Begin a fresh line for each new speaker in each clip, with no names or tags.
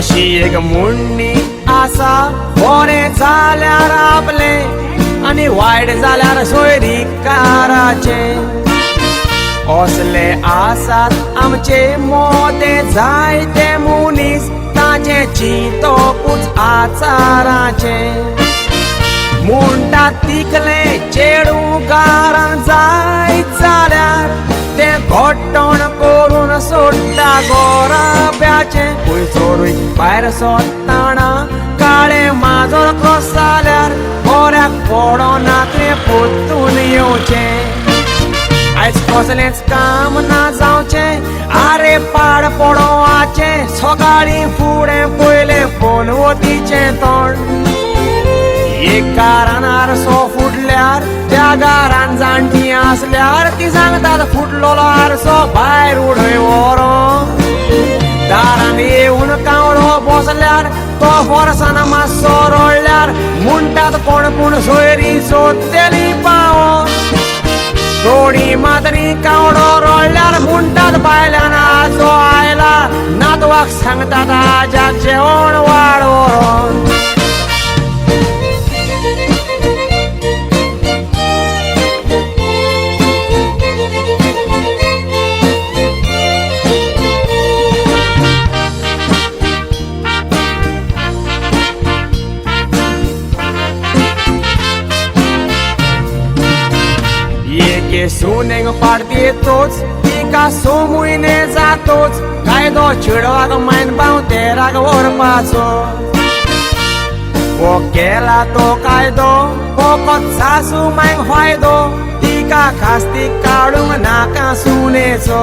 अशी एक मुंडी आसा बरें जाल्यार आपले आणि वायट जाल्यार सोयरीकाराचे असले आसात आमचे मोदे जायते मुनीस ताचे चिंतोकूच आचाराचे म्हणटात तिकले चेडू गारान जायत जाल्यार ते घोट्टण करून सोडटा गोराब्याचे पयसोरूय भायर सोदताना काळे माजोळ क्रॉस जाल्यार बऱ्याक पडोना ते पोत्तून येवचे आयज कसलेंच काम ना जावचे आरे पाड पडोवाचे सकाळी फुडें पयले फोनवतीचे तोंड एक गारान आरसो फुटल्यार त्या गारान जाणटी आसल्यार ती सांगतात फुटलोलो आरसो भायर उडय व्हरो दारान येवन कावळो बसल्यार तो फोर्सान मातसो रडल्यार म्हणटात कोण पूण सोयरी सोदतेली पावो थोडी मातरी कावळो रडल्यार म्हणटात बायल्यान आजो आयला नातवाक सांगतात आजाक जेवण वाडोवन एके सुनेक पाडतेतोच तिका सोमुयने जातोच कायदो चेडवाक मायन बावतेराक व्हरपाचो हो केला तो कायदो फकत सासू मायक फायदो तिका खास्ती काडूंक नाका सुनेचो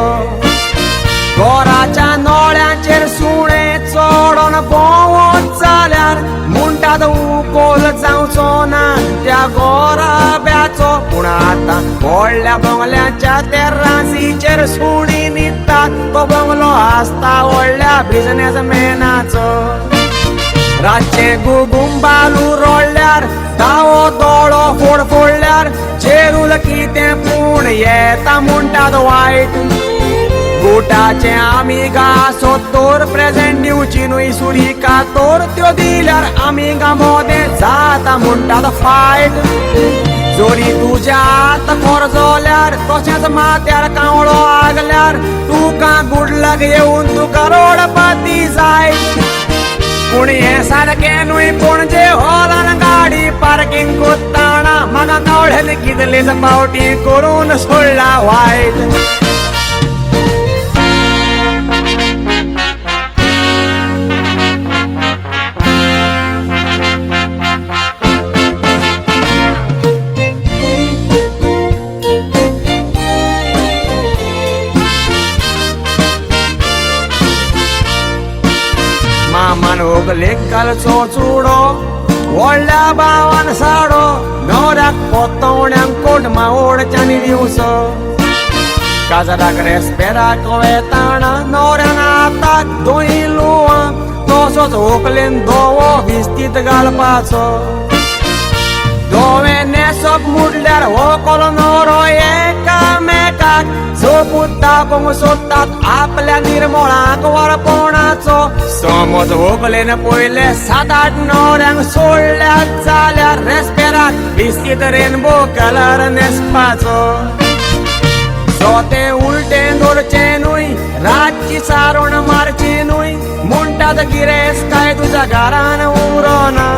घराच्या नोळ्यांचेर सुणे चोडोन भोंवत जाल्यार म्हणटात उकोल जावचो ना त्या गोराब्याचो पूण आतां व्हडल्या बंगल्याच्या तेरासीचेर सुणी न्हिदतात तो बंगलो आसता व्हडल्या बिझनेसमॅनाचो रातचे गुगुंबालू रोडल्यार दावो दोळो फोडल्यार चेरूल कितें पूण येता म्हणटात वायट गोटाचे आमी गासो तोर प्रेजेंट दिवची न्हय सुरिका तोर त्यो दिल्यार आमी गामोदे जाता म्हणटात फायट जोरी तुज्या आत खोरजोल्यार तशेंच माथ्यार कावळो आगल्यार तुका गुडलक येवन तुका रोडपती जाय पूण हें सारकें न्हय पणजे हॉलान गाडी पार्किंग कोत्ताना म्हाका कावळ्यान कितलेच पावटी करून सोडला वायट मामान ओगलेक घालचो चुडो व्हडल्या भावान साडो न्हवऱ्याक पोतवण्यांक कोट मावडच्यानी दिवचो काजराक रेस्पेराक वेताना न्हवऱ्यान आताक दोई लुवां तसोच व्हंकलेन धवो विस्तीत घालपाचो धवे नेसप म्हणल्यार व्हंकलो न्हवरो एकामेकाक सोपूत दाखोवंक सोदतात आपल्या निर्मळाक वरपणाचो समज व्हंकलेन पयले 7-8 न्हवऱ्यांक सोडल्यात जाल्यार रेस्पेराक बिस्कीट रेनबो कलर नेसपाचो सोते उलटें दवरचें न्हय रातची सारोण मारची न्हय म्हणटात गिरेस्त तुज्या घरान उरोना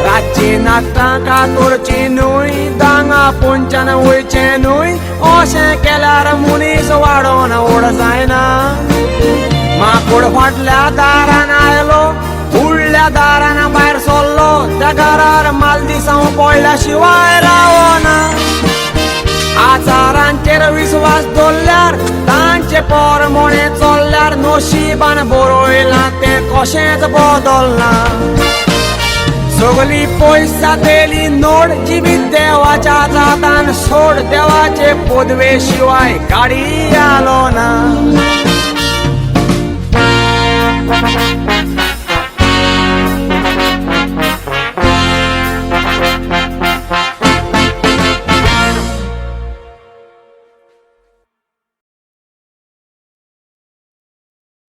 रातची नाखटां कातोरची न्हय दांगा पोंच्यान वयचें न्हय अशें केल्यार मनीस वाडोन ओड जायना माकूड फाटल्या दारान आयलो फुडल्या दारान भायर सरलो त्या घरार मालदिसांव पडल्या शिवाय रावना आचारांचेर विश्वास दवरल्यार तांचे पोरमोणे चल्ल्यार नशिबान बरयलां तें कशेंच बदलना सगली पयसा देली नोड जिबीत देवाच्या जातान सोड देवाचे पदवे शिवाय गाडी आलो ना